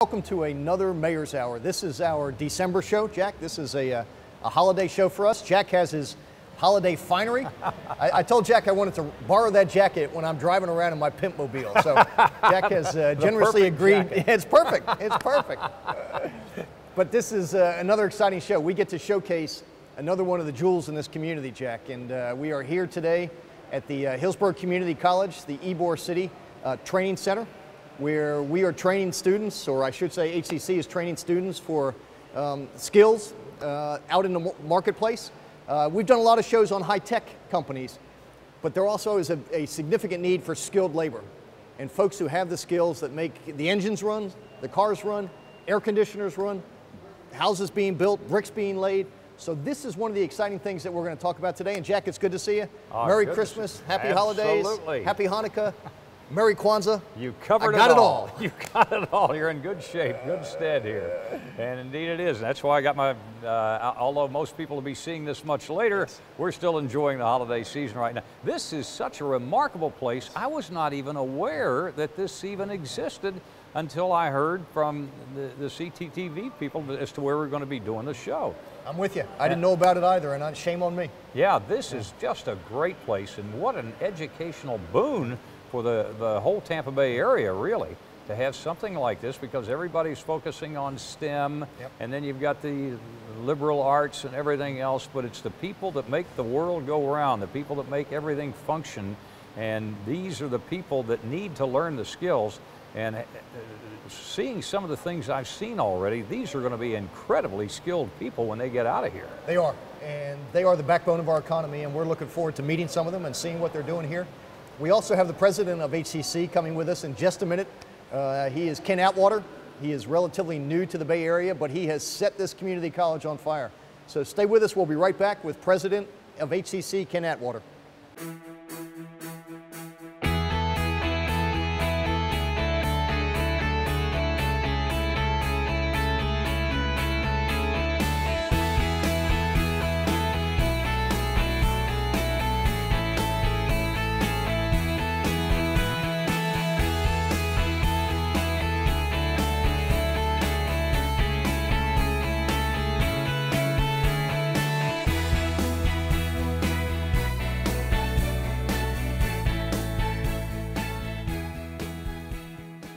Welcome to another Mayor's Hour. This is our December show, Jack. This is a holiday show for us. Jack has his holiday finery. I told Jack I wanted to borrow that jacket when I'm driving around in my pimp mobile. So Jack has generously agreed. It's perfect. It's perfect. But this is another exciting show. We get to showcase another one of the jewels in this community, Jack. And we are here today at the Hillsborough Community College, the Ybor City Training Center, where we are training students, or I should say HCC is training students for skills out in the marketplace. We've done a lot of shows on high-tech companies, but there also is a significant need for skilled labor and folks who have the skills that make the engines run, the cars run, air conditioners run, houses being built, bricks being laid. So this is one of the exciting things that we're going to talk about today. And Jack, it's good to see you. Merry Christmas, Happy Holidays, Happy Hanukkah. Merry Kwanzaa. You covered it all. You got it all. You're in good shape, good stead here. And indeed it is. That's why I got my, although most people will be seeing this much later, we're still enjoying the holiday season right now. This is such a remarkable place. I was not even aware that this even existed until I heard from the CTTV people as to where we're going to be doing the show. I'm with you. I didn't know about it either, and shame on me. Yeah, this is just a great place, and what an educational boon for the whole Tampa Bay area, really, to have something like this, because everybody's focusing on STEM, and then you've got the liberal arts and everything else, but it's the people that make the world go around, the people that make everything function, and these are the people that need to learn the skills. And seeing some of the things I've seen already, these are going to be incredibly skilled people when they get out of here. They are, and they are the backbone of our economy, and we're looking forward to meeting some of them and seeing what they're doing here. We also have the president of HCC coming with us in just a minute. He is Ken Atwater. He is relatively new to the Bay Area, but he has set this community college on fire. So stay with us. We'll be right back with President of HCC, Ken Atwater.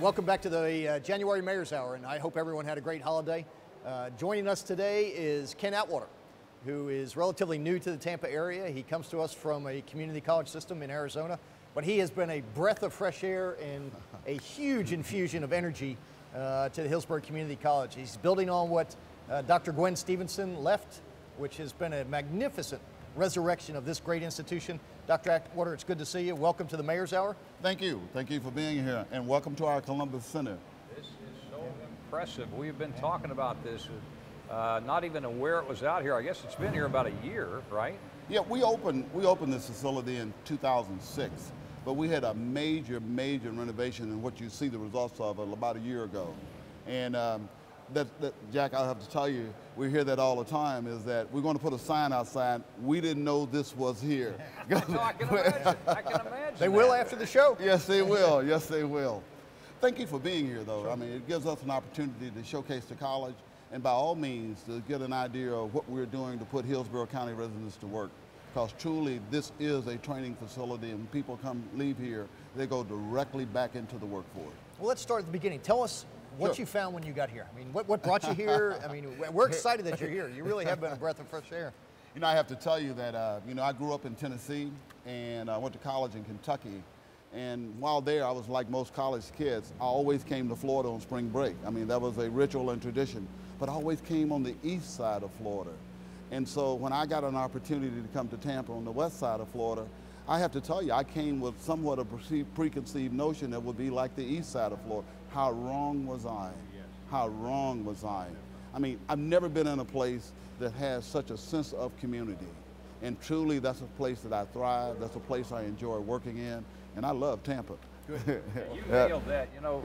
Welcome back to the January Mayor's Hour, and I hope everyone had a great holiday. Joining us today is Ken Atwater, who is relatively new to the Tampa area. He comes to us from a community college system in Arizona, but he has been a breath of fresh air and a huge infusion of energy to the Hillsborough Community College. He's building on what Dr. Gwen Stevenson left, which has been a magnificent resurrection of this great institution. Dr. Atwater, it's good to see you. Welcome to the Mayor's Hour. Thank you. Thank you for being here, and welcome to our Columbus Center. This is so impressive. We've been talking about this, not even aware it was out here. I guess it's been here about a year, right? Yeah, we opened this facility in 2006, but we had a major renovation, and what you see the results of about a year ago. And Jack, I have to tell you, we hear that all the time, is that we're going to put a sign outside. We didn't know this was here. No, I can imagine. I can imagine. They will after the show. Yes, they will. Yes, they will. Thank you for being here, though. Sure. I mean, it gives us an opportunity to showcase the college, and by all means, to get an idea of what we're doing to put Hillsborough County residents to work. Because truly, this is a training facility, and when people leave here, they go directly back into the workforce. Well, let's start at the beginning. Tell us what you found when you got here. I mean, what brought you here? I mean, we're excited that you're here. You really have been a breath of fresh air. You know, I have to tell you that, you know, I grew up in Tennessee, and I went to college in Kentucky. And while there, I was like most college kids. I always came to Florida on spring break. I mean, that was a ritual and tradition. But I always came on the east side of Florida. And so when I got an opportunity to come to Tampa on the west side of Florida, I have to tell you, I came with somewhat of a preconceived notion that would be like the east side of Florida. How wrong was I? How wrong was I? I mean, I've never been in a place that has such a sense of community. And truly, that's a place that I thrive. That's a place I enjoy working in. And I love Tampa. Good. You nailed that. You know,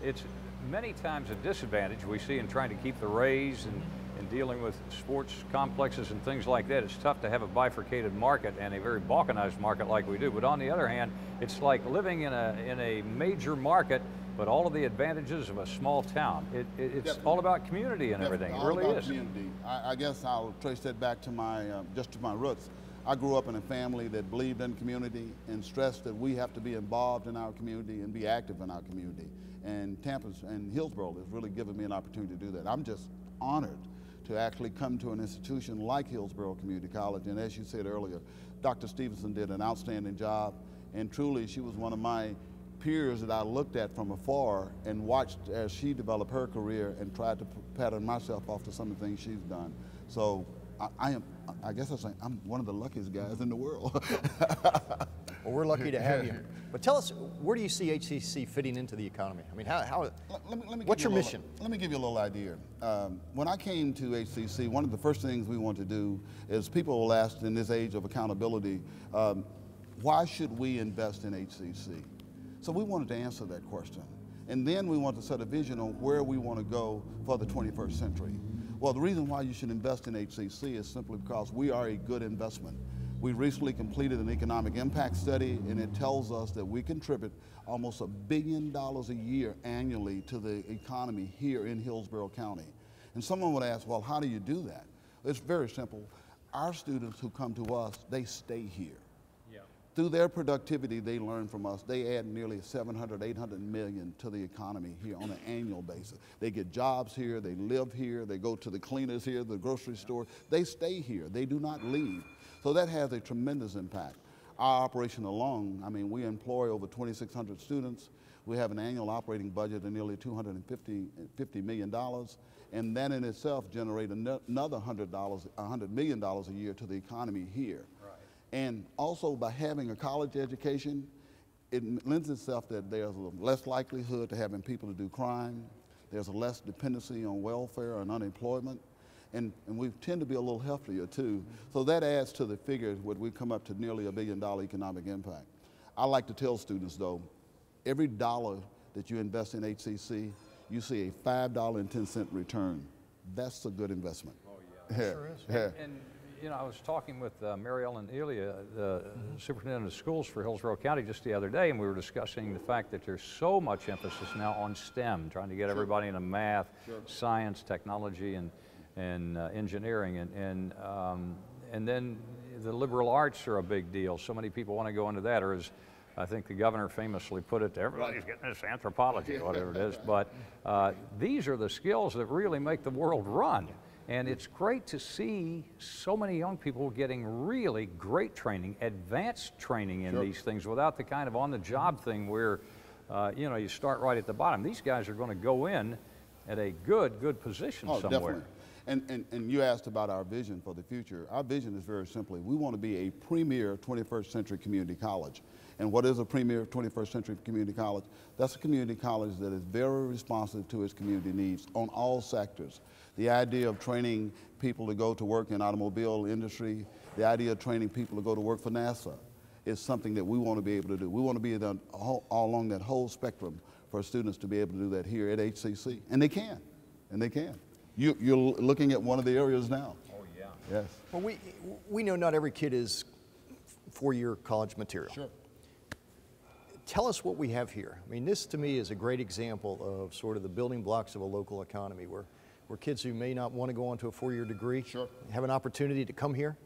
it's many times a disadvantage we see in trying to keep the rays and dealing with sports complexes and things like that. It's tough to have a bifurcated market and a very balkanized market like we do. But on the other hand, it's like living in a major market but all of the advantages of a small town. It's all about community and everything. It really is. Community. I guess I'll trace that back to my, just to my roots. I grew up in a family that believed in community and stressed that we have to be involved in our community and be active in our community. And Tampa and Hillsborough has really given me an opportunity to do that. I'm just honored to actually come to an institution like Hillsborough Community College. And as you said earlier, Dr. Stevenson did an outstanding job, and truly she was one of my peers that I looked at from afar and watched as she developed her career and tried to pattern myself off to some of the things she's done. So I guess I'm one of the luckiest guys in the world. Well, we're lucky to have you. But tell us, where do you see HCC fitting into the economy? I mean, what's your mission? Let me give you a little idea. When I came to HCC, one of the first things we want to do is people will ask in this age of accountability, why should we invest in HCC? So we wanted to answer that question. And then we want to set a vision on where we want to go for the 21st century. Well, the reason why you should invest in HCC is simply because we are a good investment. We recently completed an economic impact study, and it tells us that we contribute almost $1 billion a year annually to the economy here in Hillsborough County. And someone would ask, well, how do you do that? It's very simple. Our students who come to us, they stay here. Through their productivity, they learn from us. They add nearly 700, 800 million to the economy here on an annual basis. They get jobs here, they live here, they go to the cleaners here, the grocery store. They stay here, they do not leave. So that has a tremendous impact. Our operation alone, I mean, we employ over 2,600 students. We have an annual operating budget of nearly $250 million. And that in itself generates another $100 million a year to the economy here. And also by having a college education, it lends itself that there's a less likelihood to having people to do crime. There's a less dependency on welfare and unemployment. And we tend to be a little healthier too. So that adds to the figure where we come up to nearly $1 billion economic impact. I like to tell students though, every dollar that you invest in HCC, you see a $5.10 return. That's a good investment. Oh yeah, sure is. And you know, I was talking with Mary Ellen Elia, the superintendent of schools for Hillsborough County just the other day, and we were discussing the fact that there's so much emphasis now on STEM, trying to get everybody into math, science, technology, and engineering, and then the liberal arts are a big deal. So many people want to go into that, or as I think the governor famously put it, everybody's getting this anthropology, whatever it is. But these are the skills that really make the world run. And it's great to see so many young people getting really great training, advanced training in these things without the kind of on-the-job thing where, you know, you start right at the bottom. These guys are going to go in at a good position somewhere. Definitely. And you asked about our vision for the future. Our vision is very simply, we want to be a premier 21st century community college. And what is a premier 21st century community college? That's a community college that is very responsive to its community needs on all sectors. The idea of training people to go to work in automobile industry, the idea of training people to go to work for NASA is something that we want to be able to do. We want to be all along that whole spectrum for students to be able to do that here at HCC. And they can, and they can. You're looking at one of the areas now. Oh yeah. Yes. Well, we know not every kid is four-year college material. Sure. Tell us what we have here. I mean, this to me is a great example of sort of the building blocks of a local economy where kids who may not want to go on to a four-year degree have an opportunity to come here,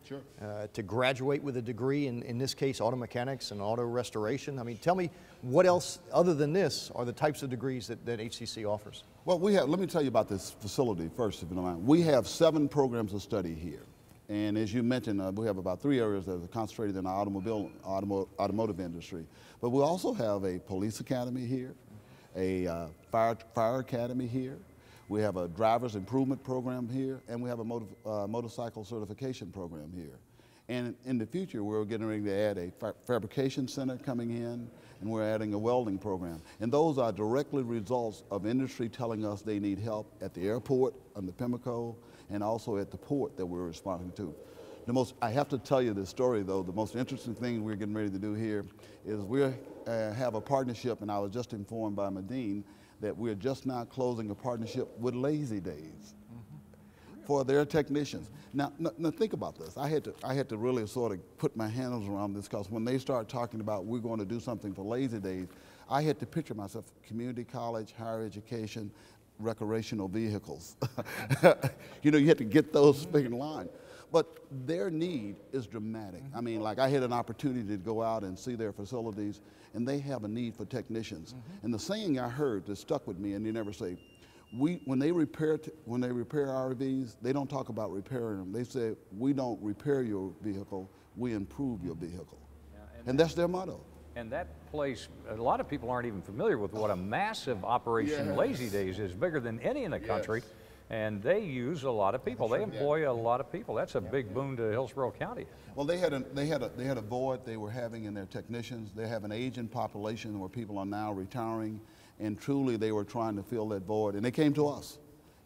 to graduate with a degree, in this case, auto mechanics and auto restoration. I mean, tell me what else, other than this, are the types of degrees that HCC offers? Well, let me tell you about this facility first, if you don't mind. We have 7 programs of study here. And as you mentioned, we have about 3 areas that are concentrated in the automotive industry. But we also have a police academy here, a fire academy here. We have a driver's improvement program here, and we have a motorcycle certification program here. And in the future, we're getting ready to add a fabrication center coming in, and we're adding a welding program. And those are directly results of industry telling us they need help at the airport, on the Pimlico, and also at the port that we're responding to. I have to tell you this story though, the most interesting thing we're getting ready to do here is we have a partnership, and I was just informed by Medine that we're just now closing a partnership with Lazy Days for their technicians. Now think about this. I had to really sort of put my hands around this, because when they start talking about we're going to do something for Lazy Days, I had to picture myself, community college, higher education, recreational vehicles. You know, you had to get those in line. But their need is dramatic. I mean, like I had an opportunity to go out and see their facilities, and they have a need for technicians. And the saying I heard that stuck with me, and they never say, when they repair RVs, they don't talk about repairing them. They say, we don't repair your vehicle, we improve your vehicle. Yeah, and that's their motto. And that place, a lot of people aren't even familiar with what a massive operation Lazy Days is, bigger than any in the country. And they use a lot of people. They employ a lot of people. That's a big boon to Hillsborough County. Well, they had a void they were having in their technicians. They have an aging population where people are now retiring, and truly they were trying to fill that void. And they came to us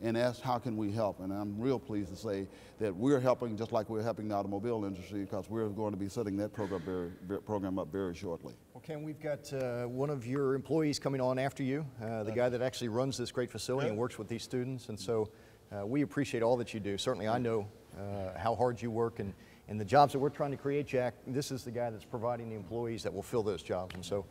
and asked, how can we help? And I'm real pleased to say that we're helping just like we're helping the automobile industry, because we're going to be setting that program up very shortly. Well, Ken, we've got one of your employees coming on after you, the guy that actually runs this great facility and works with these students. And so we appreciate all that you do. Certainly I know how hard you work, and the jobs that we're trying to create, Jack, this is the guy that's providing the employees that will fill those jobs. And so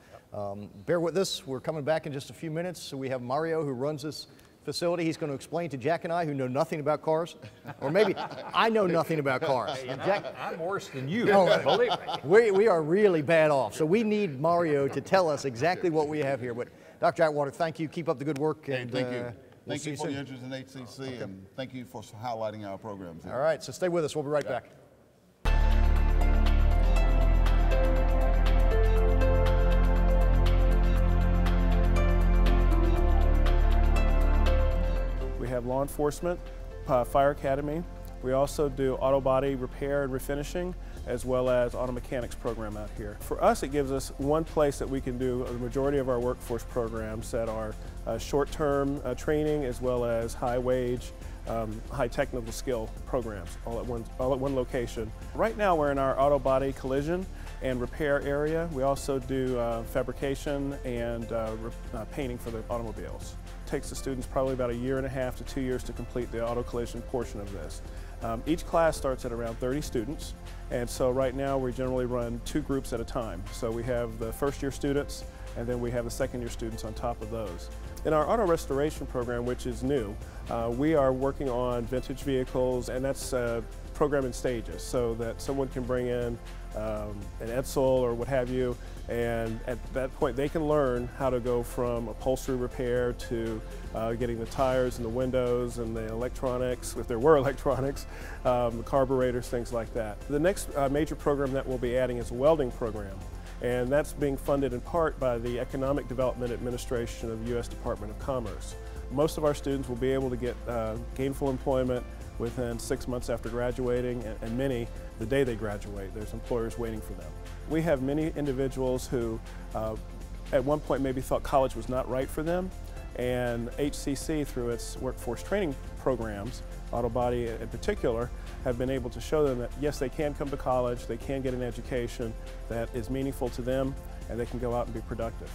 bear with us. We're coming back in just a few minutes. So we have Mario, who runs this facility. He's going to explain to Jack and I, who know nothing about cars, or maybe I know nothing about cars. Hey, Jack, I'm worse than you, believe me. We are really bad off, so we need Mario to tell us exactly what we have here. But Dr. Atwater, thank you. Keep up the good work. And, thank you. Thank you for your interest in HCC, and thank you for highlighting our programs here. All right, so stay with us. We'll be right back. We have law enforcement, fire academy. We also do auto body repair and refinishing, as well as auto mechanics program out here. For us, it gives us one place that we can do the majority of our workforce programs that are short-term training, as well as high-wage, high technical skill programs, all at one location. Right now, we're in our auto body collision and repair area. We also do fabrication and painting for the automobiles. It takes the students probably about 1.5 to 2 years to complete the auto collision portion of this. Each class starts at around 30 students, and so right now we generally run 2 groups at a time. So we have the first-year students, and then we have the second-year students on top of those. In our auto restoration program, which is new, we are working on vintage vehicles, and that's programmed in stages so that someone can bring in an Edsel or what have you, and at that point they can learn how to go from upholstery repair to getting the tires and the windows and the electronics, if there were electronics, the carburetors, things like that. The next major program that we'll be adding is a welding program, and that's being funded in part by the Economic Development Administration of the U.S. Department of Commerce. Most of our students will be able to get gainful employment within 6 months after graduating, and many the day they graduate. There's employers waiting for them. We have many individuals who at one point maybe thought college was not right for them, and HCC, through its workforce training programs, auto body in particular, have been able to show them that yes, they can come to college, they can get an education that is meaningful to them, and they can go out and be productive.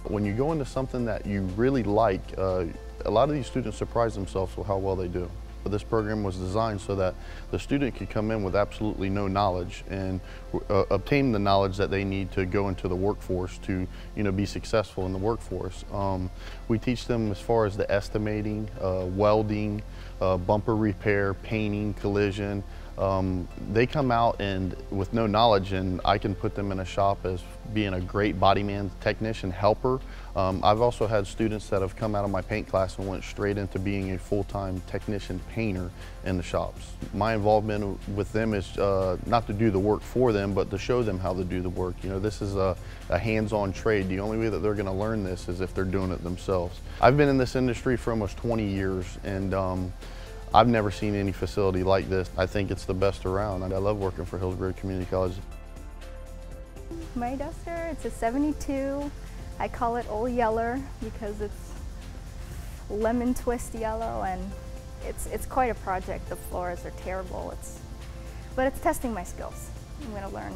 When you go into something that you really like, a lot of these students surprise themselves with how well they do. But this program was designed so that the student could come in with absolutely no knowledge and obtain the knowledge that they need to go into the workforce to, be successful in the workforce. We teach them as far as the estimating, welding, bumper repair, painting, collision. They come out and with no knowledge, and I can put them in a shop as being a great body man, technician, helper. I've also had students that have come out of my paint class and went straight into being a full-time technician painter in the shops. My involvement with them is not to do the work for them, but to show them how to do the work. This is a hands-on trade. The only way that they're going to learn this is if they're doing it themselves. I've been in this industry for almost 20 years, and I've never seen any facility like this. I think it's the best around. I love working for Hillsborough Community College. My duster, it's a 72. I call it Old Yeller because it's lemon twist yellow, and it's quite a project. The floors are terrible, but it's testing my skills. I'm gonna learn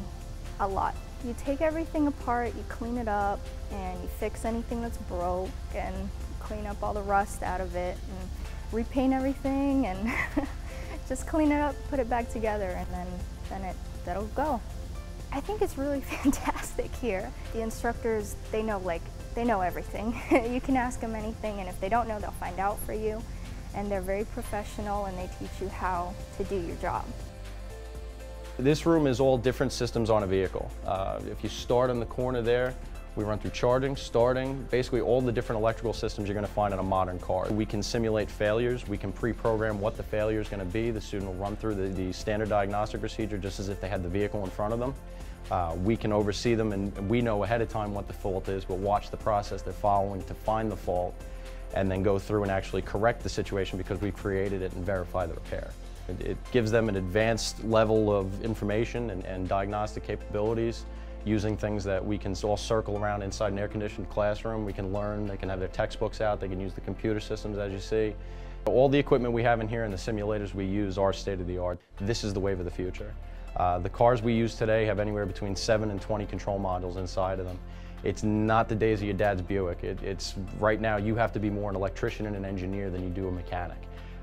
a lot. You take everything apart, you clean it up, and you fix anything that's broke, and clean up all the rust out of it, and repaint everything, and just clean it up, put it back together, and then that'll go. I think it's really fantastic here. The instructors, they know everything. You can ask them anything, and if they don't know, they'll find out for you. And they're very professional, and they teach you how to do your job. This room is all different systems on a vehicle. If you start in the corner there, we run through charging, starting, basically all the different electrical systems you're going to find in a modern car. We can simulate failures. We can pre-program what the failure is going to be. The student will run through the standard diagnostic procedure just as if they had the vehicle in front of them. We can oversee them, and we know ahead of time what the fault is. We'll watch the process they're following to find the fault and then go through and actually correct the situation because we've created it and verify the repair. It gives them an advanced level of information and diagnostic capabilities using things that we can all circle around inside an air-conditioned classroom. We can learn, they can have their textbooks out, they can use the computer systems as you see. All the equipment we have in here and the simulators we use are state-of-the-art. This is the wave of the future. The cars we use today have anywhere between 7 and 20 control modules inside of them. It's not the days of your dad's Buick. Right now you have to be more an electrician and an engineer than you do a mechanic.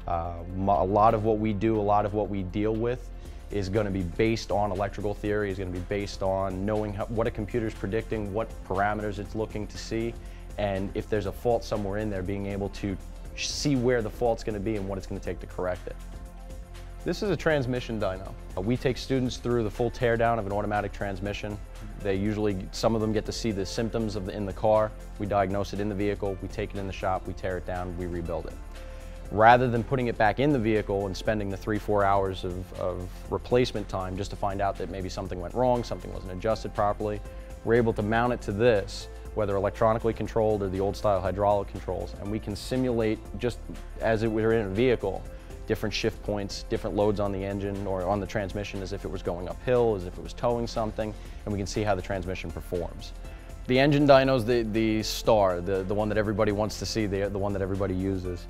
A lot of what we do, a lot of what we deal with is going to be based on electrical theory, is going to be based on knowing what a computer is predicting, what parameters it's looking to see, and if there's a fault somewhere in there, being able to see where the fault's going to be and what it's going to take to correct it. This is a transmission dyno. We take students through the full teardown of an automatic transmission. Some of them get to see the symptoms in the car. We diagnose it in the vehicle, we take it in the shop, we tear it down, we rebuild it. Rather than putting it back in the vehicle and spending the 3-4 hours of replacement time just to find out that maybe something went wrong, something wasn't adjusted properly, we're able to mount it to this, whether electronically controlled or the old style hydraulic controls, and we can simulate, just as it were in a vehicle, different shift points, different loads on the engine or on the transmission as if it was going uphill, as if it was towing something, and we can see how the transmission performs. The engine dyno's the star, the one that everybody wants to see, the one that everybody uses.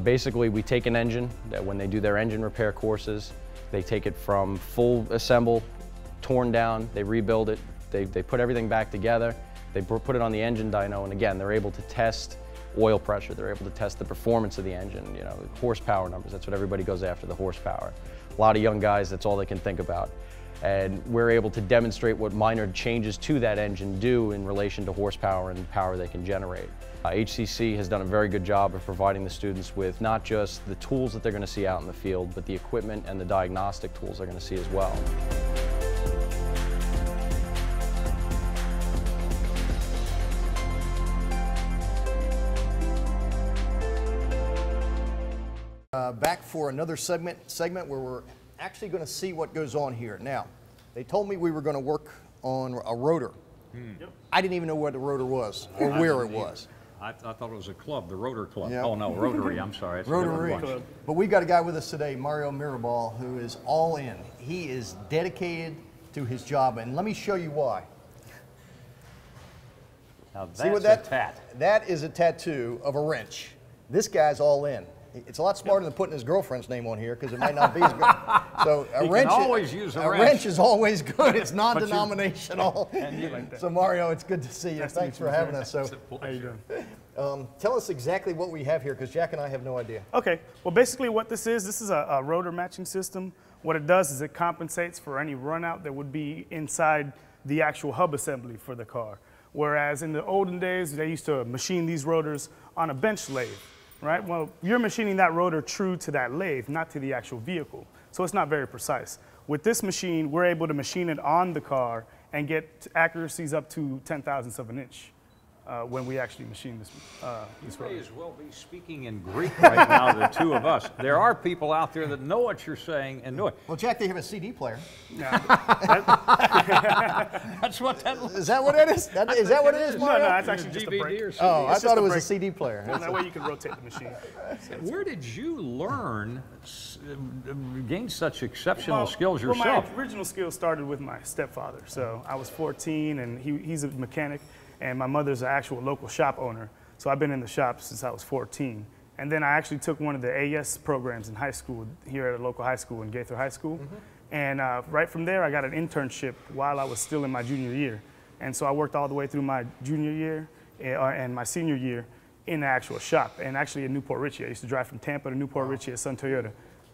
Basically, we take an engine that when they do their engine repair courses, they take it from full assemble, torn down, they rebuild it, they put everything back together, they put it on the engine dyno, and again, they're able to test oil pressure, they're able to test the performance of the engine, horsepower numbers, that's what everybody goes after, the horsepower. A lot of young guys, that's all they can think about. And we're able to demonstrate what minor changes to that engine do in relation to horsepower and power they can generate. HCC has done a very good job of providing the students with not just the tools that they're going to see out in the field, but the equipment and the diagnostic tools they're going to see as well. Back for another segment where we're actually going to see what goes on here. Now, they told me we were going to work on a rotor. Yep. I didn't even know what the rotor was or where it was. I thought it was a club, the Rotor Club. Yep. Oh no, Rotary, I'm sorry. It's Rotary. But we've got a guy with us today, Mirabal, who is all in. He is dedicated to his job, and let me show you why. Now that's See what that is a tattoo of a wrench. This guy's all in. It's a lot smarter than putting his girlfriend's name on here because it might not be as good. So a wrench is always good. It's non-denominational. So Mario, it's good to see you. Thanks for having us. So, how you doing? Tell us exactly what we have here because Jack and I have no idea. Okay. Well, basically what this is a rotor matching system. What it does is it compensates for any runout that would be inside the actual hub assembly for the car. Whereas in the olden days, they used to machine these rotors on a bench lathe. Right? Well, you're machining that rotor true to that lathe, not to the actual vehicle. So it's not very precise. With this machine, we're able to machine it on the car and get accuracies up to 10,000ths of an inch when we actually machine this rotor. You may as well be speaking in Greek right now, the two of us. There are people out there that know what you're saying and know it. Well, Jack, they have a CD player. Yeah. That's what that looks Is that what it is? Is that what it is, Mario? No, that's actually just a brake. Or CD. Oh, I thought it was a CD player. And that way you can rotate the machine. Where did you learn, gain such exceptional skills yourself? Well, my original skills started with my stepfather. So I was 14 and he's a mechanic. And my mother's an actual local shop owner. So I've been in the shop since I was 14. And then I actually took one of the AS programs in high school, here at a local high school in Gaither High School. And right from there, I got an internship while I was still in my junior year. And so I worked all the way through my junior year and my senior year in the actual shop, and actually in Newport Richey. I used to drive from Tampa to Newport Richey at Sun Toyota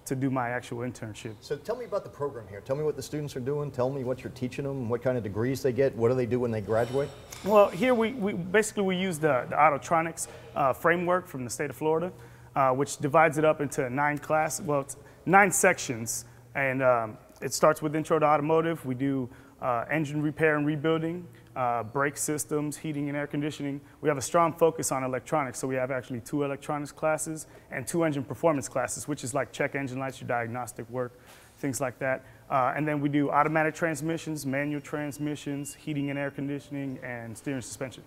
to do my actual internship. So tell me about the program here. Tell me what the students are doing. Tell me what you're teaching them, what kind of degrees they get. What do they do when they graduate? Well, here we basically use the Autotronics framework from the state of Florida, which divides it up into 9 sections. And it starts with Intro to Automotive. We do engine repair and rebuilding, brake systems, heating and air conditioning. We have a strong focus on electronics, so we have actually 2 electronics classes and 2 engine performance classes, which is like check engine lights, your diagnostic work, things like that. And then we do automatic transmissions, manual transmissions, heating and air conditioning, and steering suspension.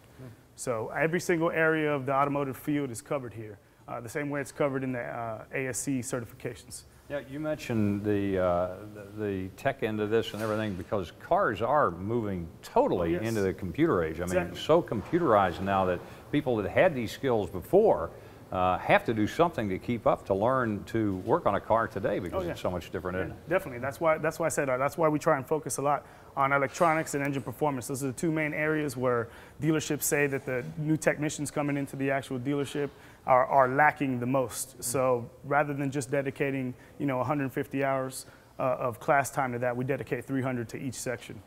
So every single area of the automotive field is covered here, the same way it's covered in the ASC certifications. Yeah, you mentioned the tech end of this and everything, because cars are moving totally into the computer age. I mean, it's so computerized now that people that had these skills before have to do something to keep up, to learn to work on a car today, because it's so much different, isn't it? Definitely. That's why I said that's why we try and focus a lot on electronics and engine performance. Those are the 2 main areas where dealerships say that the new technicians coming into the actual dealership are lacking the most. So rather than just dedicating, 150 hours of class time to that, we dedicate 300 to each section.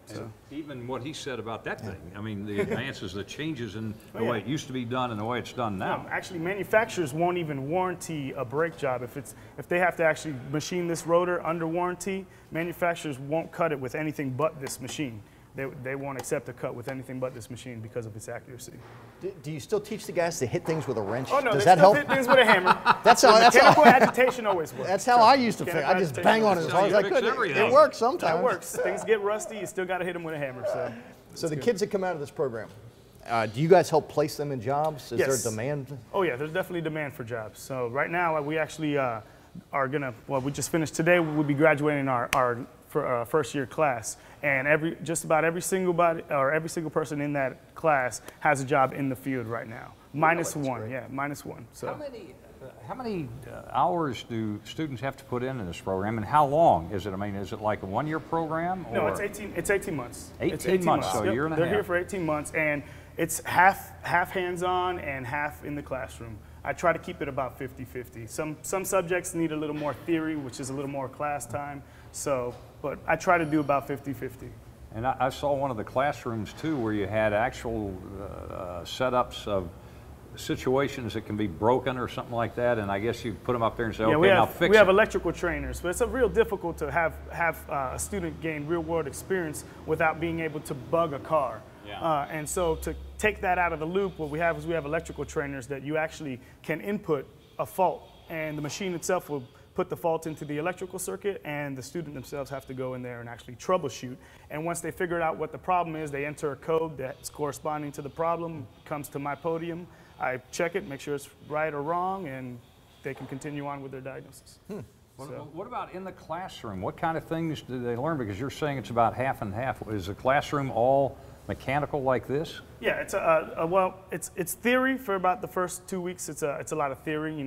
So even what he said about that thing, I mean, the advances, the changes in the way it used to be done and the way it's done now. Actually, manufacturers won't even warranty a brake job. If they have to actually machine this rotor under warranty, manufacturers won't cut it with anything but this machine. They won't accept a cut with anything but this machine because of its accuracy. Do you still teach the guys to hit things with a wrench? Oh, no, Does that help? Hit things with a hammer. Mechanical agitation always works. That's how I used to fix. I just bang on it as hard as I could. It works sometimes. It works. Things get rusty. You still got to hit them with a hammer. So the kids that come out of this program, do you guys help place them in jobs? Is there demand? Oh yeah, there's definitely demand for jobs. So right now we actually are gonna. Well, we just finished today. We'll be graduating our first year class, and just about every single person in that class has a job in the field right now. Minus one, minus one. So how many hours do students have to put in this program, and how long is it? I mean, is it like a 1-year program? Or? No, it's 18 months. 18 months, so a year and a half. They're here for 18 months, and it's half hands-on and half in the classroom. I try to keep it about 50-50. Some subjects need a little more theory, which is a little more class time. But I try to do about 50-50. And I saw one of the classrooms too, where you had actual setups of situations that can be broken or something like that, and I guess you put them up there and say, okay, now fix it. We have electrical trainers, but it's real difficult to have a student gain real-world experience without being able to bug a car. And so to take that out of the loop, what we have is we have electrical trainers that you actually can input a fault, and the machine itself will put the fault into the electrical circuit, and the student themselves have to go in there and actually troubleshoot. And once they figure out what the problem is, they enter a code that's corresponding to the problem, comes to my podium, I check it, make sure it's right or wrong, and they can continue on with their diagnosis. What about in the classroom? What kind of things do they learn? Because you're saying it's about half and half. Is the classroom all mechanical like this? Yeah, it's theory for about the first 2 weeks. It's a lot of theory.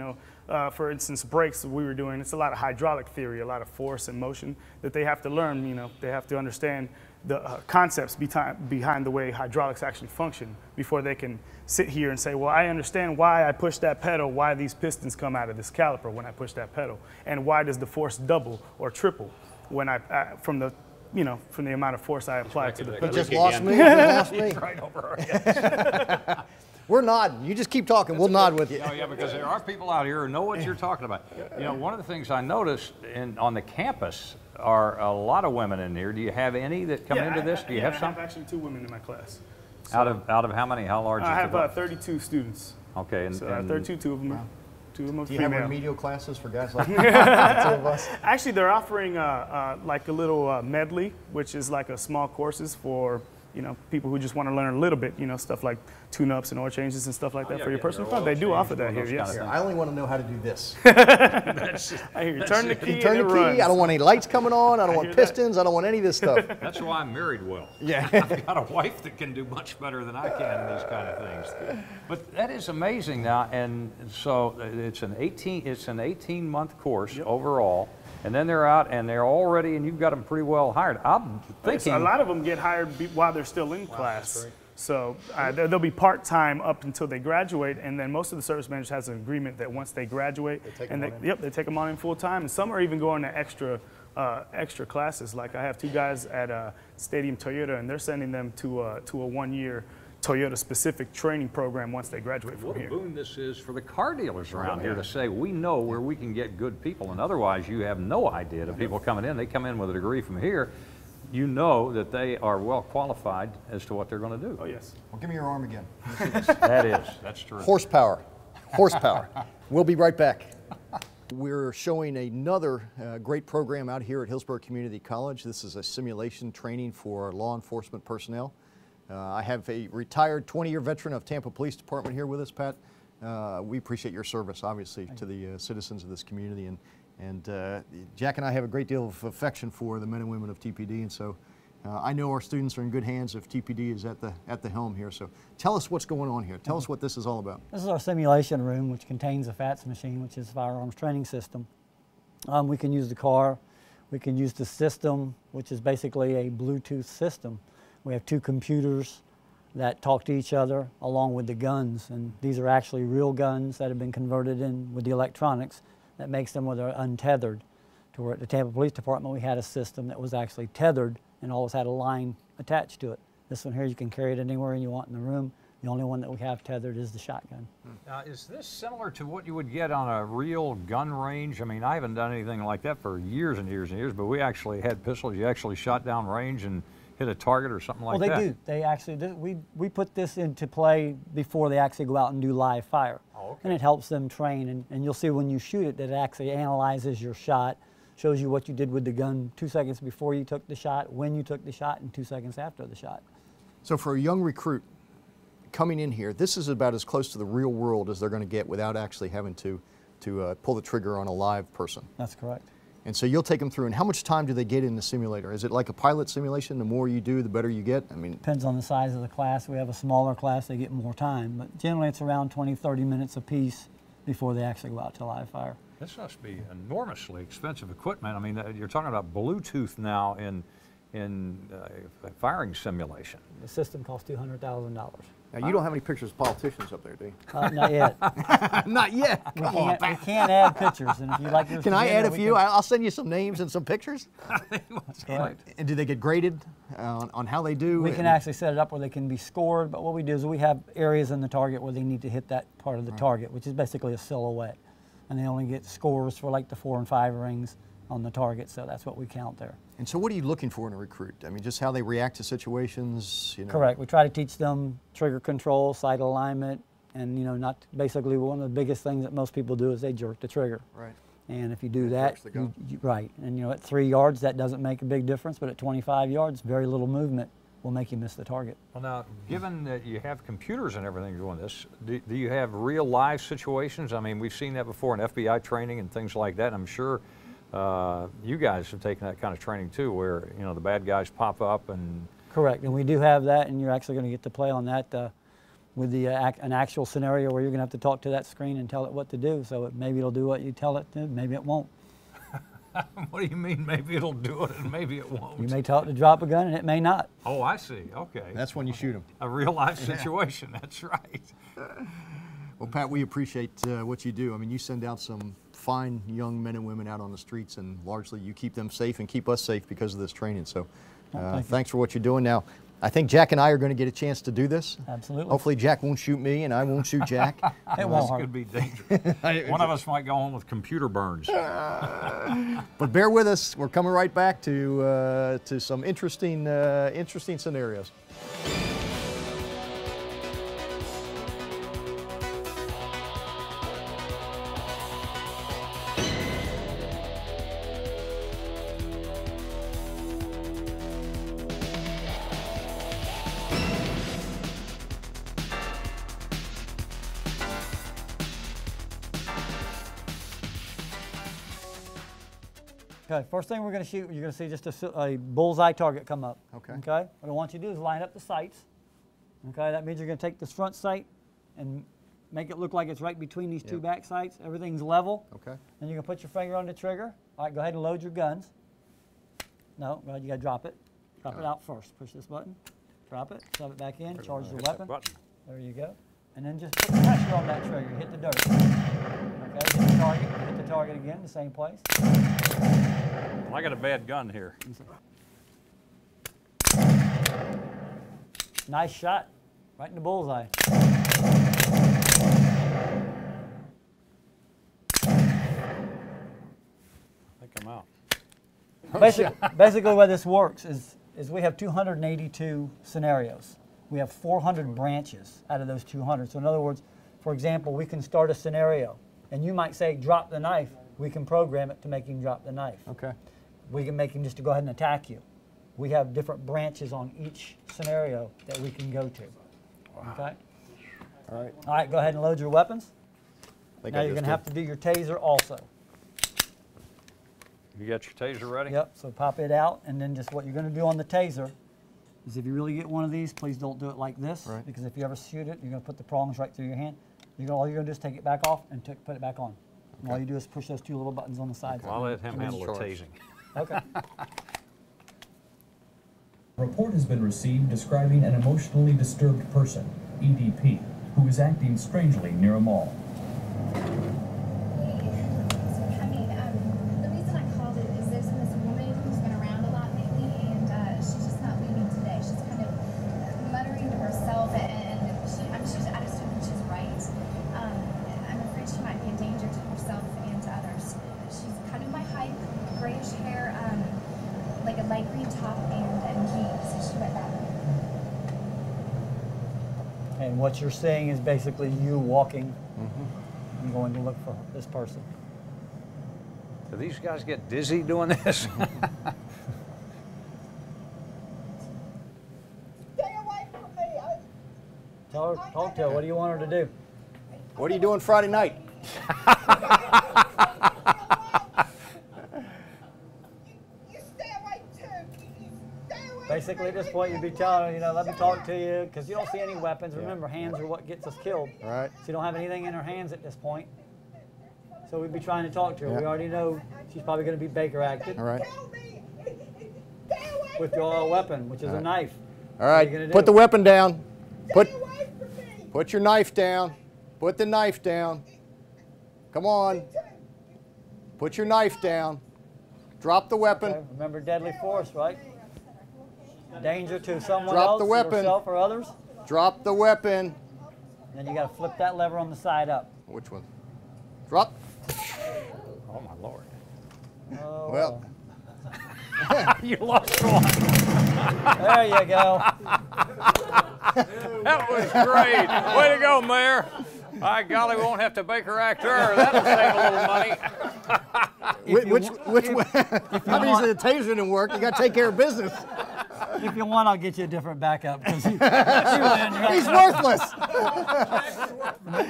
For instance, brakes we were doing. It's a lot of hydraulic theory, a lot of force and motion that they have to learn. They have to understand the concepts behind the way hydraulics actually function before they can sit here and say, well, I understand why I push that pedal, why these pistons come out of this caliper when I push that pedal, and why does the force double or triple when from the amount of force I apply to the pedal. He just lost me. He lost me. Right over. We're nodding. You just keep talking. We'll nod with you. Oh, yeah, because there are people out here who know what you're talking about. One of the things I noticed on the campus are a lot of women in here. Do you have any that come into this? Do you have some? I have actually 2 women in my class. So out of how many? How large is it? I have 32 students. Okay. So 32, 2 of them. Wow. 2 of them are female. Do you have remedial classes for guys like the 2 of us? Actually, they're offering like a little medley, which is like a small courses for people who just want to learn a little bit, stuff like tune-ups and oil changes and stuff like that for your personal car. They do offer that here, yes. I only want to know how to do this. I hear you. Turn the key. Turn the key. I don't want any lights coming on. I don't want pistons. I don't want any of this stuff. That's why I'm married well. Yeah. I've got a wife that can do much better than I can in these kind of things. But that is amazing now, and so it's an 18-month course overall. And then they're out and they're all ready, and you've got them pretty well hired. I'm thinking a lot of them get hired while they're still in class. So they'll be part-time up until they graduate, and then most of the service managers has an agreement that once they graduate, they take them on in full-time, and some are even going to extra classes. Like I have 2 guys at Stadium Toyota, and they're sending them to a 1-year Toyota-specific training program once they graduate from here. What a boon this is for the car dealers around here to say, we know where we can get good people, and otherwise you have no idea the people coming in. They come in with a degree from here. You know that they are well qualified as to what they're going to do. Oh, yes. Well, give me your arm again. That's true. Horsepower. Horsepower. We'll be right back. We're showing another great program out here at Hillsborough Community College. This is a simulation training for law enforcement personnel. I have a retired 20-year veteran of Tampa Police Department here with us, Pat. We appreciate your service, obviously, to the citizens of this community. And Jack and I have a great deal of affection for the men and women of TPD, and so I know our students are in good hands if TPD is at the helm here. So tell us what's going on here. Tell us what this is all about. This is our simulation room, which contains a FATS machine, which is Firearms Training System. We can use the car. We can use the system, which is basically a Bluetooth system. We have 2 computers that talk to each other along with the guns, and these are actually real guns that have been converted in with the electronics that makes them where they're untethered. To where at the Tampa Police Department we had a system that was actually tethered and always had a line attached to it. This one here, you can carry it anywhere you want in the room. The only one that we have tethered is the shotgun. Now, is this similar to what you would get on a real gun range? I mean, I haven't done anything like that for years and years and years, but we actually had pistols. You actually shot down range and hit a target or something like that? Well, they do. They actually, we put this into play before they actually go out and do live fire. Oh, okay. And it helps them train. And you'll see when you shoot it that it actually analyzes your shot, shows you what you did with the gun 2 seconds before you took the shot, when you took the shot, and 2 seconds after the shot. So for a young recruit coming in here, this is about as close to the real world as they're going to get without actually having to pull the trigger on a live person. That's correct. And so you'll take them through, and how much time do they get in the simulator? Is it like a pilot simulation? The more you do, the better you get? I mean, depends on the size of the class. We have a smaller class, they get more time, but generally it's around 20-30 minutes apiece before they actually go out to live fire. This must be enormously expensive equipment. I mean, you're talking about Bluetooth now in firing simulation. The system costs $200,000. Now, you don't have any pictures of politicians up there, do you? Not yet. Not yet. We can't add pictures, and if you'd like yours Can I add a few? I'll send you some names and some pictures. That's correct. And do they get graded on how they do? We can actually set it up where they can be scored, but what we do is we have areas in the target where they need to hit that part of the target, which is basically a silhouette. And they only get scores for like the 4 and 5 rings on the target, so that's what we count there. And so what are you looking for in a recruit? I mean, just how they react to situations, you know? Correct. We try to teach them trigger control, sight alignment, and not basically one of the biggest things that most people do is they jerk the trigger. Right. And if you do that, right. And at 3 yards that doesn't make a big difference, but at 25 yards, very little movement will make you miss the target. Well, now, given that you have computers and everything doing this, do you have real live situations? I mean, we've seen that before in FBI training and things like that. I'm sure you guys have taken that kind of training too, where the bad guys pop up and. Correct, and we do have that, and you're actually going to get to play on that with an actual scenario where you're going to have to talk to that screen and tell it what to do. So maybe it'll do what you tell it to, maybe it won't. What do you mean? Maybe it'll do it and maybe it won't. You may tell it to drop a gun and it may not. Oh, I see. Okay. That's when you shoot them. A real life situation. That's right. Well, Pat, we appreciate what you do. I mean, you send out some fine young men and women out on the streets, and largely you keep them safe and keep us safe because of this training. So thanks for what you're doing. Now, I think Jack and I are going to get a chance to do this. Absolutely. Hopefully Jack won't shoot me and I won't shoot Jack. It won't hurt. This could be dangerous. One of us might go home with computer burns. But bear with us. We're coming right back to some interesting scenarios. Okay, first thing we're going to shoot, you're going to see just a bullseye target come up. Okay. Okay. What I want you to do is line up the sights. Okay, that means you're going to take this front sight and make it look like it's right between these two back sights. Everything's level. Okay. And you're going to put your finger on the trigger. All right, go ahead and load your guns. No, well, you got to drop it. Drop it out first. Push this button. Drop it, shove it back in, charge the Hit that weapon. button. There you go. And then just put pressure on that trigger, hit the dirt. Okay, hit the target, hit the target again, the same place. Well, I got a bad gun here. Nice shot, right in the bullseye. I think I'm out. Basically the way this works is we have 282 scenarios. We have 400 branches out of those 200. So in other words, for example, we can start a scenario, and you might say, drop the knife. We can program it to make him drop the knife. Okay. We can make him just to go ahead and attack you. We have different branches on each scenario that we can go to. Wow. Okay? All right. All right, go ahead and load your weapons. Now Now you're going to have to do your taser also. You got your taser ready? Yep, so pop it out, and then just what you're going to do on the taser is if you really get one of these, please don't do it like this, right. because if you ever shoot it, you're going to put the prongs right through your hand. All you're going to do is take it back off and put it back on. And all you do is push those two little buttons on the sides. Well, I'll let him handle the tasing. Okay. A report has been received describing an emotionally disturbed person, EDP, who is acting strangely near a mall. The reason I called it is there's this woman who's been around a lot lately, and she's just not leaving today. She's kind of muttering to herself, and I just don't think she's right. I'm afraid she might be a danger to herself and to others. She's kind of my height, grayish hair, like a light green top and jeans. So she went that way. And what you're seeing is basically you walking and going to look for this person. Do these guys get dizzy doing this? Stay away from me. Talk to her. What do you want her to do? What are you doing Friday night? You stay away too. You stay away. Basically, at this point, you'd be telling her, let me talk to you, because you don't see any weapons. Remember, hands are what gets us killed. All right. She don't have anything in her hands at this point. So we'd be trying to talk to her. Yeah. We already know she's probably going to be Baker acted. All right. Withdraw a weapon, which is a knife. All What are you right. gonna Put do? the weapon down. Put your knife down. Put the knife down. Come on. Put your knife down. Drop the weapon. Okay, remember deadly force, right? Danger to someone Drop else, the weapon. yourself, or others. Drop the weapon. Then you got to flip that lever on the side up. Which one? Drop. Oh, my Lord. Oh, Well. You lost one. there you go. That was great. Way to go, Mayor. By golly, we won't have to Baker act her. That'll save a little money. Which way? Obviously, the taser didn't work. You got to take care of business. If you want, I'll get you a different backup. He's worthless.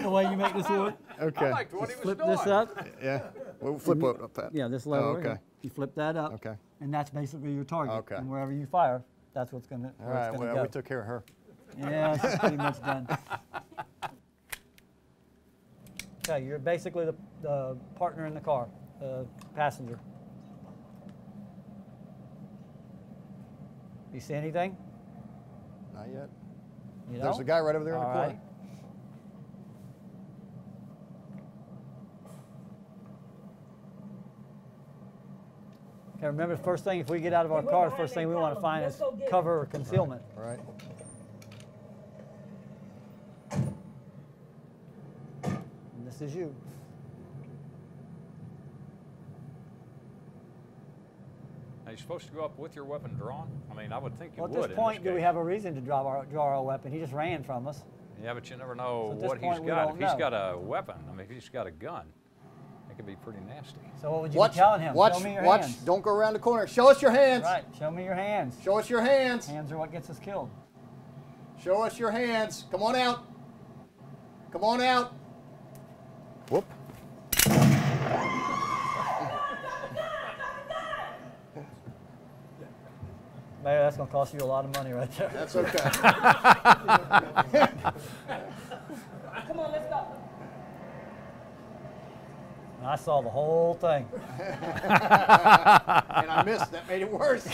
The way you make this work. Okay. I liked what he was Flip doing. this up. Yeah. We'll flip up that. Yeah, this lever. Oh, okay. You flip that up. Okay. And that's basically your target. Okay. And wherever you fire, that's what's going to All right. Well, go. we took care of her. Yeah, she's pretty much done. Okay, you're basically the partner in the car, the passenger. You see anything? Not yet. You There's don't? a guy right over there in the All corner. right. Okay, remember the first thing, if we get out of our car, the first thing we want to find is cover or concealment. All right. And this is you. Are you supposed to go up with your weapon drawn? I mean, I would think you Well, would. at this point, do we have a reason to draw our weapon? He just ran from us. Yeah, but you never know So at this what he's point, we got. don't If he's know. got a weapon, I mean, if he's got a gun, it could be pretty nasty. So what would you be telling him? Watch, Show me your watch. hands. Don't go around the corner. Show us your hands. Right, show me your hands. Show us your hands. Hands are what gets us killed. Show us your hands. Come on out. Come on out. Whoop. Mayor, that's going to cost you a lot of money right there. That's okay. Come on, let's go. And I saw the whole thing. And I missed. That made it worse.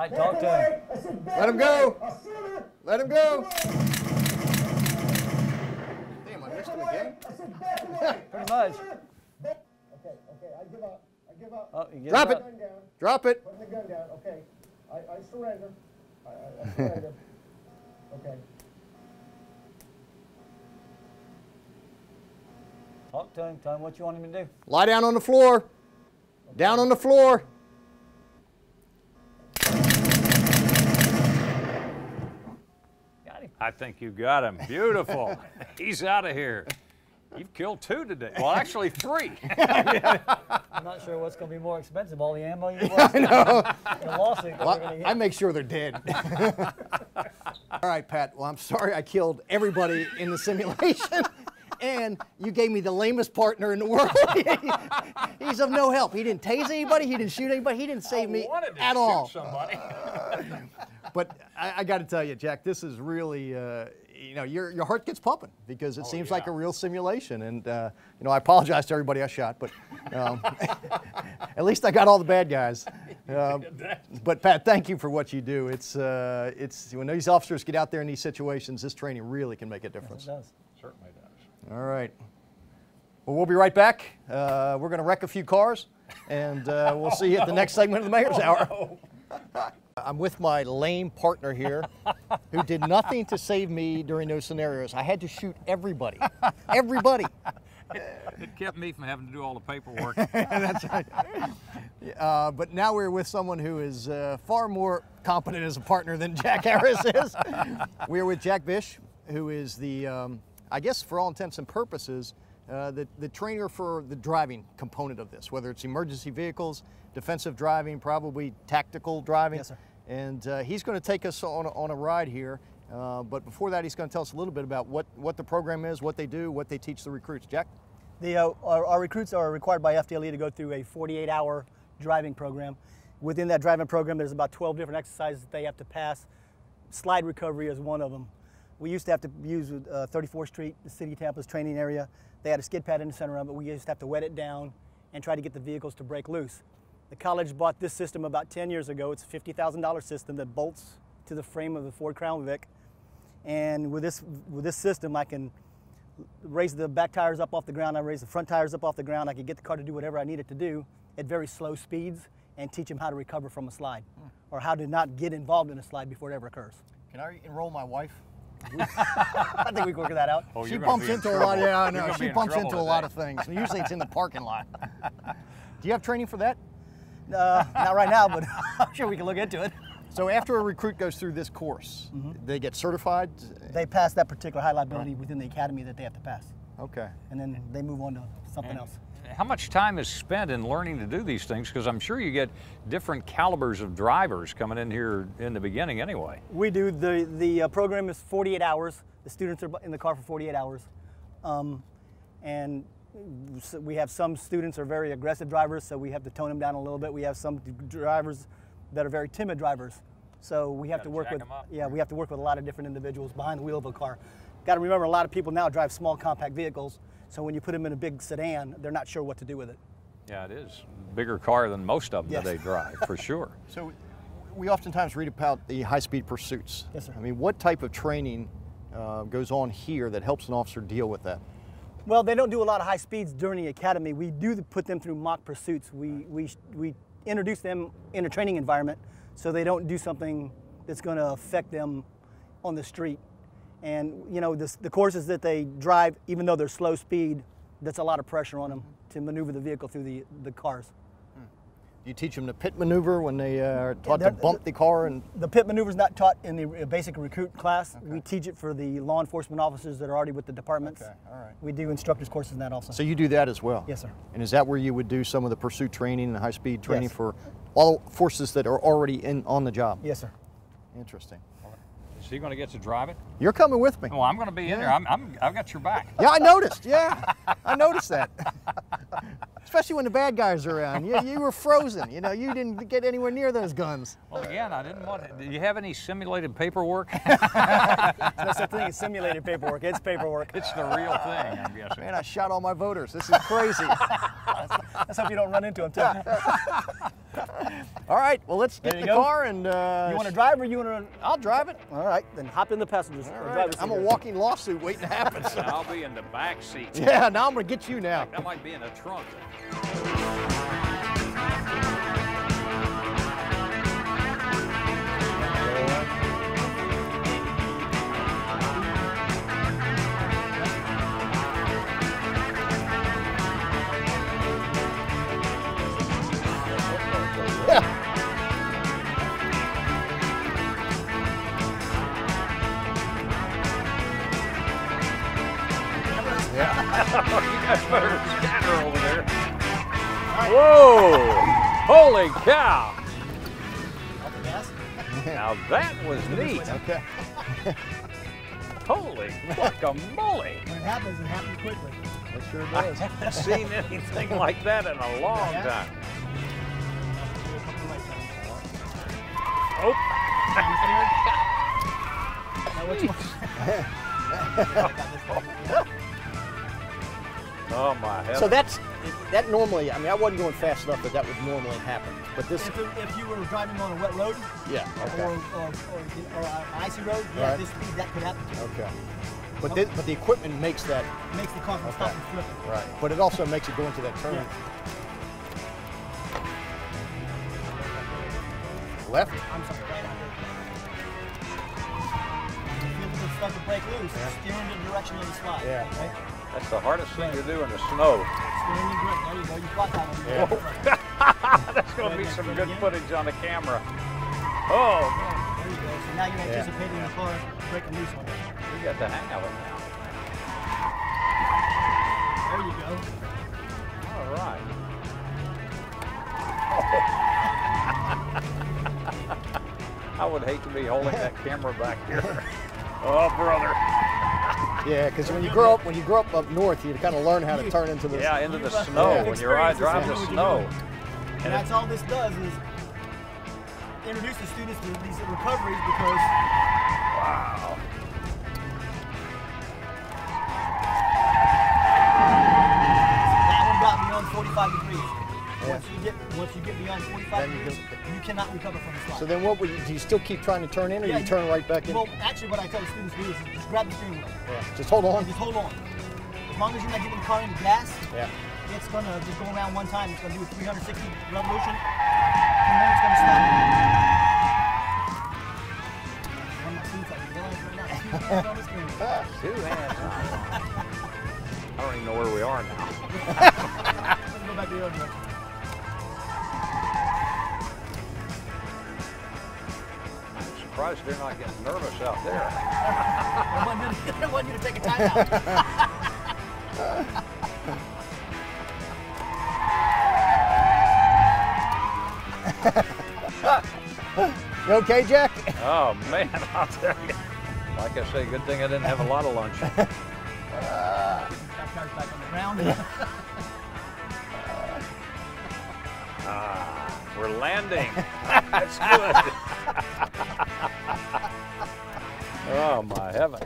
I talked to him. Let him go. Let him go. Damn, I missed him again. Pretty much. Okay, I give up. I give up. Oh, you Drop it. up. Drop it. Putting the gun down. Okay. I surrender. I surrender. Okay. Talk to him. Tell him what you want him to do. Lie down on the floor. Down on the floor. Got him. I think you got him. Beautiful. He's out of here. You've killed 2 today. Well, actually 3. I'm not sure what's going to be more expensive, all the ammo you lost and the lawsuit that we're going to get. I make sure they're dead. All right, Pat. Well, I'm sorry I killed everybody in the simulation. And you gave me the lamest partner in the world. He's of no help. He didn't tase anybody. He didn't shoot anybody. He didn't save me at all. Somebody. But I got to tell you, Jack, this is really, you know, your heart gets pumping because it seems like a real simulation. And, you know, I apologize to everybody I shot, but at least I got all the bad guys. But, Pat, thank you for what you do. It's when these officers get out there in these situations, this training really can make a difference. Yes, it does. Certainly does. All right. Well, we'll be right back. We're going to wreck a few cars, and we'll see you at the next segment of the Mayor's Hour. I'm with my lame partner here who did nothing to save me during those scenarios. I had to shoot everybody. Everybody. It kept me from having to do all the paperwork. That's right. But now we're with someone who is far more competent as a partner than Jack Harris is. We're with Jack Bish, who is the, I guess for all intents and purposes, the trainer for the driving component of this, whether it's emergency vehicles, defensive driving, probably tactical driving. Yes, sir. And he's going to take us on a ride here. But before that, he's going to tell us a little bit about what the program is, what they do, what they teach the recruits. Jack? Our recruits are required by FDLE to go through a 48-hour driving program. Within that driving program, there's about 12 different exercises that they have to pass. Slide recovery is one of them. We used to have to use 34th Street, the City of Tampa's training area. They had a skid pad in the center of it. We used to have to wet it down and try to get the vehicles to break loose. The college bought this system about 10 years ago. It's a $50,000 system that bolts to the frame of the Ford Crown Vic. And with this system, I can raise the back tires up off the ground. I raise the front tires up off the ground. I can get the car to do whatever I need it to do at very slow speeds and teach them how to recover from a slide or how to not get involved in a slide before it ever occurs. Can I enroll my wife? I think we can work that out. She bumps into a lot. Yeah, I know. She bumps into a lot of things. Usually it's in the parking lot. Do you have training for that? Not right now, but I'm sure we can look into it. So after a recruit goes through this course, they get certified? They pass that particular high liability within the academy that they have to pass. Okay. And then they move on to something else. How much time is spent in learning to do these things? Because I'm sure you get different calibers of drivers coming in here in the beginning anyway. We do. The program is 48 hours. The students are in the car for 48 hours. And we have some students are very aggressive drivers, so we have to tone them down a little bit. We have some drivers that are very timid drivers. So we have to work with, we have to work with a lot of different individuals behind the wheel of a car. Got to remember, a lot of people now drive small compact vehicles, so when you put them in a big sedan, they're not sure what to do with it. Yeah, it is a bigger car than most of them that they drive, for sure. So we oftentimes read about the high-speed pursuits. Yes, sir. I mean, what type of training goes on here that helps an officer deal with that? Well, they don't do a lot of high speeds during the academy. We do put them through mock pursuits. We introduce them in a training environment so they don't do something that's going to affect them on the street. And you know, the courses that they drive, even though they're slow speed, that's a lot of pressure on them to maneuver the vehicle through the cars. Do you teach them the pit maneuver when they are taught to bump the car? And the pit maneuver is not taught in the basic recruit class. Okay. We teach it for the law enforcement officers that are already with the departments. Okay, all right. We do instructors courses in that also. So you do that as well? Yes, sir. And is that where you would do some of the pursuit training and high-speed training for all forces that are already on the job? Yes, sir. Interesting. Is he going to get to drive it? You're coming with me. Oh, I'm going to be in there. I've got your back. Yeah, I noticed. Yeah, I noticed that. Especially when the bad guys are around. You were frozen. You know, you didn't get anywhere near those guns. Well, again, I didn't want to. Do you have any simulated paperwork? There's no such thing as simulated paperwork. It's paperwork. It's the real thing, I'm guessing. Man, I shot all my voters. This is crazy. Let's hope you don't run into them, too. All right, well, let's get in the car and... you want to drive or you want to... I'll drive it. All right, then hop in the passenger's All right. I'm a walking lawsuit waiting to happen. So. I'll be in the back seat. Yeah, now I'm going to get you now. I might be in the trunk. You guys better scatter over there. Whoa! Holy cow! Now that was neat. Okay. Holy guacamole! When it happens quickly. It sure I does. haven't seen anything like that in a long time. Oh! Oh my heavens. So that normally, I mean, I wasn't going fast enough, but that would normally happen. But this, if you were driving on a wet road, yeah, okay. or an icy road, yeah, this speed that could happen. Okay. But the equipment makes that makes the car stop and flip it. Right. But it also makes it go into that turn. Yeah. Left. I'm sorry, right out there. If you start to break loose, steer in the direction of the slide. Yeah. Right? That's the hardest thing to do in the snow. Steer in the grip. There you go. You caught that one. Yeah. That's going to be some good footage on the camera. Oh. There you go. So now you're anticipating the car breaking loose on it. You got the hang of it now. There you go. All right. I would hate to be holding that camera back here. Oh, brother. Yeah, because when you grow up north, you kind of learn how to turn into the into the snow when you're driving the snow. And that's all this does is introduce the students to these recoveries because wow. That one got beyond 45 degrees. Once you get beyond 45 degrees, you cannot recover from the slide. So then what would do you still keep trying to turn in, or you turn right back in? Well, actually what I tell the students to do is just grab the steering wheel. Yeah. Just hold on. Just hold on. As long as you're not giving the car any gas, it's going to just go around one time. It's going to do a 360 revolution, and then it's going to stop. Two hands. I don't even know where we are now. Let's go back to the other direction. I'm surprised they're not getting nervous out there. I want you to take a time out. You okay, Jack? Oh man, I'll tell you. Like I say, good thing I didn't have a lot of lunch. That car's back on the ground. We're landing. That's good. Oh my heaven.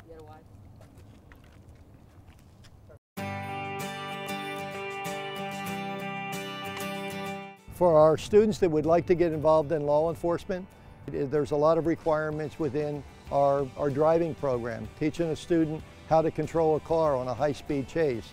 For our students that would like to get involved in law enforcement, there's a lot of requirements within our driving program, teaching a student how to control a car on a high-speed chase.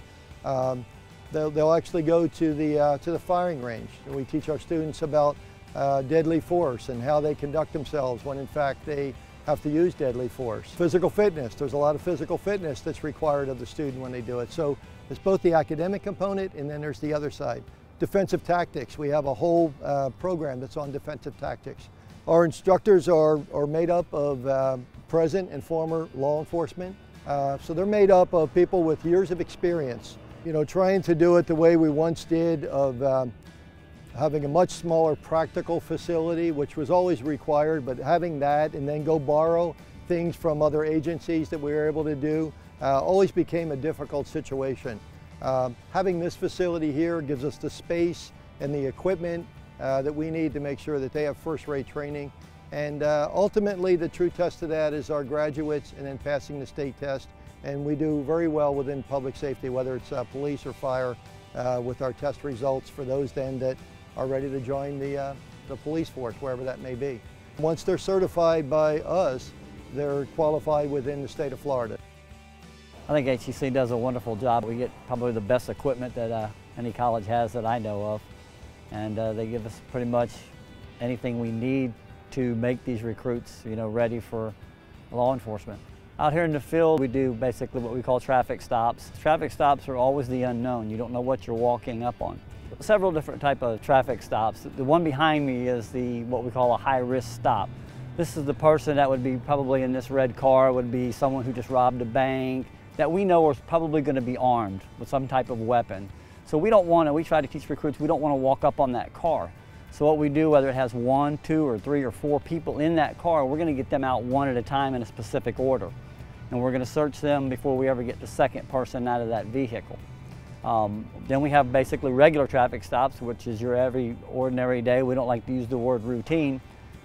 They'll actually go to the firing range, and we teach our students about deadly force and how they conduct themselves when in fact they have to use deadly force. Physical fitness, there's a lot of physical fitness that's required of the student when they do it. So it's both the academic component and then there's the other side. Defensive tactics, we have a whole program that's on defensive tactics. Our instructors are made up of present and former law enforcement. So they're made up of people with years of experience. You know, trying to do it the way we once did of having a much smaller practical facility, which was always required, but having that and then go borrow things from other agencies that we were able to do always became a difficult situation. Having this facility here gives us the space and the equipment that we need to make sure that they have first-rate training. And ultimately, the true test of that is our graduates and then passing the state test. And we do very well within public safety, whether it's police or fire, with our test results for those then that are ready to join the police force, wherever that may be. Once they're certified by us, they're qualified within the state of Florida. I think HCC does a wonderful job. We get probably the best equipment that any college has that I know of, and they give us pretty much anything we need to make these recruits, ready for law enforcement. Out here in the field, we do basically what we call traffic stops. Traffic stops are always the unknown. You don't know what you're walking up on. Several different types of traffic stops. The one behind me is what we call a high-risk stop. This is the person that would be probably in this red car, would be someone who just robbed a bank, that we know is probably going to be armed with some type of weapon. So we try to teach recruits, we don't want to walk up on that car. So what we do, whether it has 1, 2, or 3, or 4 people in that car, we're going to get them out one at a time in a specific order. And we're going to search them before we ever get the second person out of that vehicle. Then we have basically regular traffic stops, which is your every ordinary day. We don't like to use the word routine,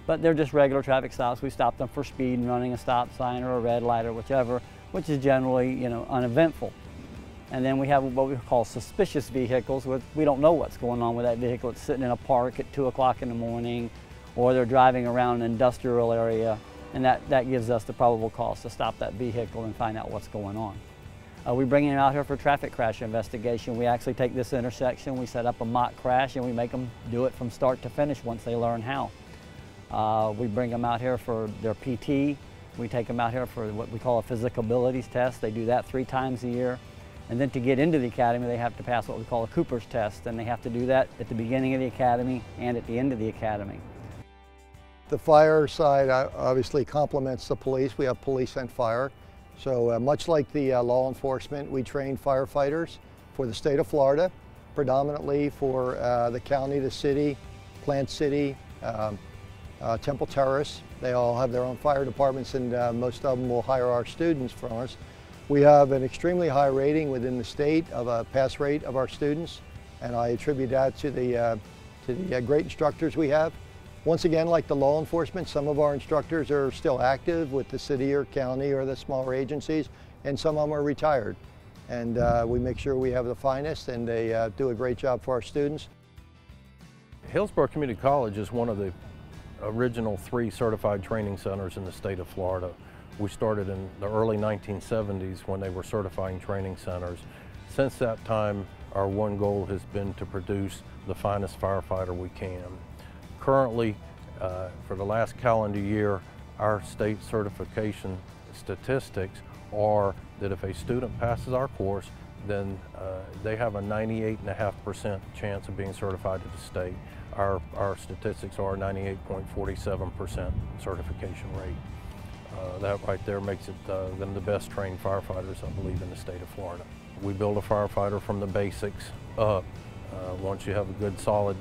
but they're just regular traffic stops. We stop them for speed and running a stop sign or a red light or whichever, which is generally, uneventful. And then we have what we call suspicious vehicles, which we don't know what's going on with that vehicle. It's sitting in a park at 2 o'clock in the morning, or they're driving around an industrial area, and that gives us the probable cause to stop that vehicle and find out what's going on. We bring them out here for traffic crash investigation. We actually take this intersection, we set up a mock crash, and we make them do it from start to finish once they learn how. We bring them out here for their PT. We take them out here for what we call a physical abilities test. They do that 3 times a year. And then to get into the academy, they have to pass what we call a Cooper's test, and they have to do that at the beginning of the academy and at the end of the academy. The fire side obviously complements the police. We have police and fire. So much like the law enforcement, we train firefighters for the state of Florida, predominantly for the county, the city, Plant City, Temple Terrace. They all have their own fire departments, and most of them will hire our students from us. We have an extremely high rating within the state of a pass rate of our students, and I attribute that to the great instructors we have. Once again, like the law enforcement, some of our instructors are still active with the city or county or the smaller agencies, and some of them are retired. And we make sure we have the finest, and they do a great job for our students. Hillsborough Community College is one of the original 3 certified training centers in the state of Florida. We started in the early 1970s when they were certifying training centers. Since that time, our one goal has been to produce the finest firefighter we can. Currently, for the last calendar year, our state certification statistics are that if a student passes our course, then they have a 98.5% chance of being certified to the state. Our statistics are 98.47% certification rate. That right there makes it them the best trained firefighters, I believe, in the state of Florida. We build a firefighter from the basics up. Once you have a good solid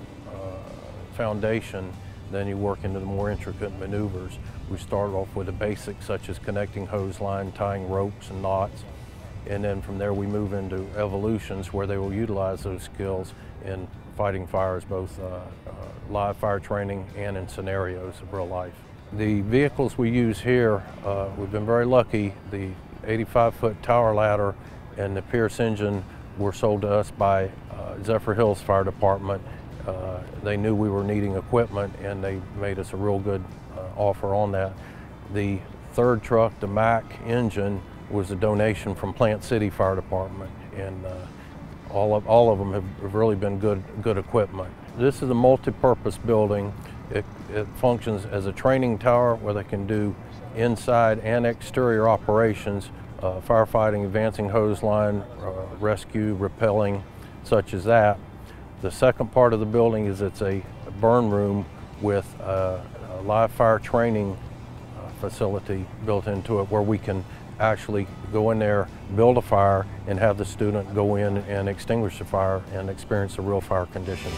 foundation, then you work into the more intricate maneuvers. We start off with the basics such as connecting hose line, tying ropes and knots, and then from there we move into evolutions where they will utilize those skills in fighting fires, both live fire training and in scenarios of real life. The vehicles we use here, we've been very lucky. The 85-foot tower ladder and the Pierce engine were sold to us by Zephyr Hills Fire Department. They knew we were needing equipment, and they made us a real good offer on that. The third truck, the Mack engine, was a donation from Plant City Fire Department, and all of them have really been good equipment. This is a multi-purpose building. It functions as a training tower where they can do inside and exterior operations, firefighting, advancing hose line, rescue, rappelling, such as that. The second part of the building is it's a burn room with a live fire training facility built into it where we can actually go in there, build a fire, and have the student go in and extinguish the fire and experience the real fire conditions.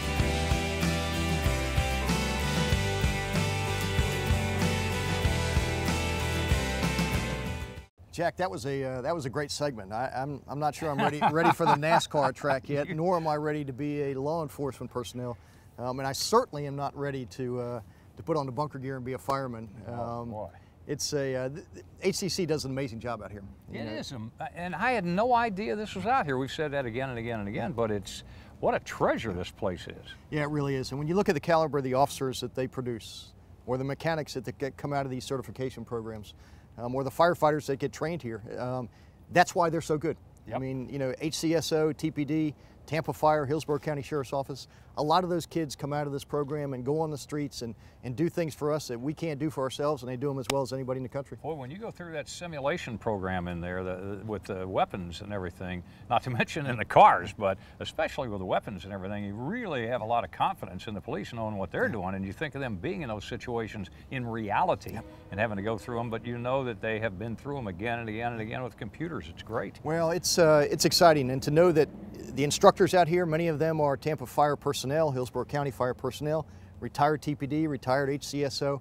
Jack, that was a great segment. I'm not sure I'm ready for the NASCAR track yet, nor am I ready to be a law enforcement personnel, and I certainly am not ready to put on the bunker gear and be a fireman. Boy. It's HCC does an amazing job out here. It is, and I had no idea this was out here. We've said that again and again and again, but it's what a treasure this place is. Yeah, it really is. And when you look at the caliber of the officers that they produce, or the mechanics that come out of these certification programs, or the firefighters that get trained here, that's why they're so good. Yep. I mean, you know, HCSO, TPD, Tampa Fire, Hillsborough County Sheriff's Office, a lot of those kids come out of this program and go on the streets and do things for us that we can't do for ourselves, and they do them as well as anybody in the country. Boy, when you go through that simulation program in there with the weapons and everything, not to mention in the cars, but especially with the weapons and everything, you really have a lot of confidence in the police knowing what they're doing, and you think of them being in those situations in reality and having to go through them, but you know that they have been through them again and again and again with computers. It's great. Well, it's exciting, and to know that the instructors out here, many of them are Tampa Fire personnel, Hillsborough County Fire personnel, retired TPD, retired HCSO.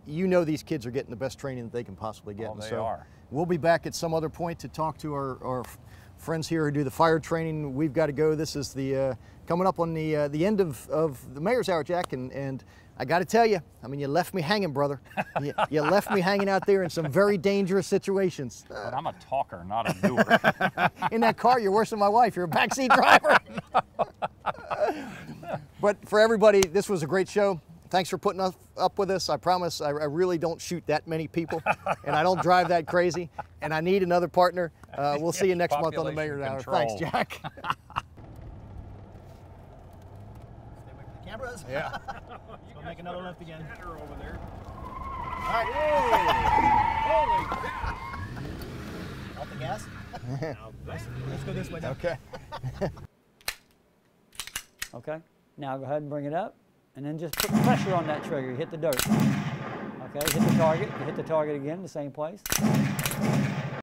You know these kids are getting the best training that they can possibly get. Oh, they are. We'll be back at some other point to talk to our friends here who do the fire training. We've got to go. This is the coming up on the end of the Mayor's Hour, Jack, and I got to tell you, I mean, you left me hanging, brother. You left me hanging out there in some very dangerous situations. But I'm a talker, not a doer. In that car, you're worse than my wife. You're a backseat driver. But for everybody, this was a great show. Thanks for putting up with us. I promise I really don't shoot that many people, and I don't drive that crazy, and I need another partner. We'll see you next month on the Mayor's Hour. Thanks, Jack. Cameras? Yeah. We'll make another lift again. Over there. All right. Holy cow! Off the gas? Let's go this way now. Okay. Okay, now go ahead and bring it up, and then just put pressure on that trigger. You hit the dirt. Okay, hit the target. You hit the target again, the same place.